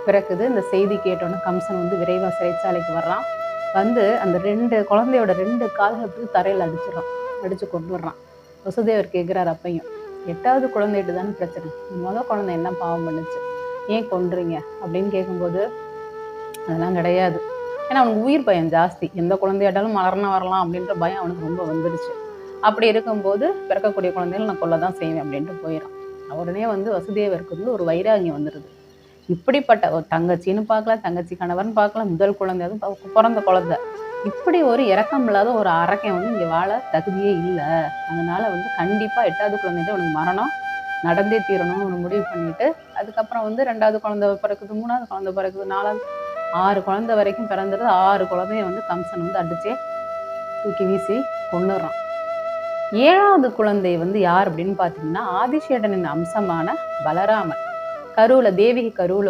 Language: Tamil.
பிறக்குது. இந்த செய்தி கேட்டோன்னே கம்சன் வந்து விரைவா சிறைச்சாலைக்கு வர்றான். வந்து அந்த 2 குழந்தையோட 2 கால்களும் தரையில அடிச்சிடுறான். அடிச்சு கொன்னுடுறான். வசுதேவர் கேட்குறாரு அப்பையும், 8வது குழந்தைகிட்ட தானே பிரச்சனை. குழந்தை என்ன பாவம் பண்ணுச்சு? ஏன் கொன்றீங்க? அப்படின்னு கேட்கும்போது, அதெல்லாம் கிடையாது. ஏன்னா அவனுக்கு உயிர் பயம் ஜாஸ்தி. எந்த குழந்தையாட்டாலும் மரணம் வரலாம் அப்படின்ற பயம் அவனுக்கு ரொம்ப வந்துடுச்சு. அப்படி இருக்கும்போது பிறக்கக்கூடிய குழந்தைகள் நான் கொல்ல தான் செய்வேன் அப்படின்ட்டு போயிடறான். உடனே வந்து வசுதேவருக்கு வந்து ஒரு வைராகியம் வந்துடுது. இப்படிப்பட்ட ஒரு தங்கச்சின்னு பார்க்கலாம், தங்கச்சி கணவர்னு பார்க்கலாம், முதல் குழந்தை அதுவும் பிறந்த குழந்தை. இப்படி ஒரு இரக்கம் இல்லாத ஒரு அரக்கன் வந்து இங்கே வாழ தகுதியே இல்லை. அதனால வந்து கண்டிப்பா 8வது குழந்தைகிட்ட உனக்கு மரணம் நடந்தே தீரணும்னு ஒரு முடிவு பண்ணிட்டு, அதுக்கப்புறம் வந்து 2வது குழந்தை பிறக்குது, 3வது குழந்தை பிறக்குது, 4வது 6 குழந்தை வரைக்கும் பிறந்துருது. 6 குழந்தைய வந்து கம்சன் வந்து அடிச்சே தூக்கி வீசி கொன்னுடுறான். 7வது குழந்தை வந்து யார் அப்படின்னு பார்த்தீங்கன்னா, ஆதிசேடனின் அம்சமான பலராமன். கருவுல தேவகி கருவுல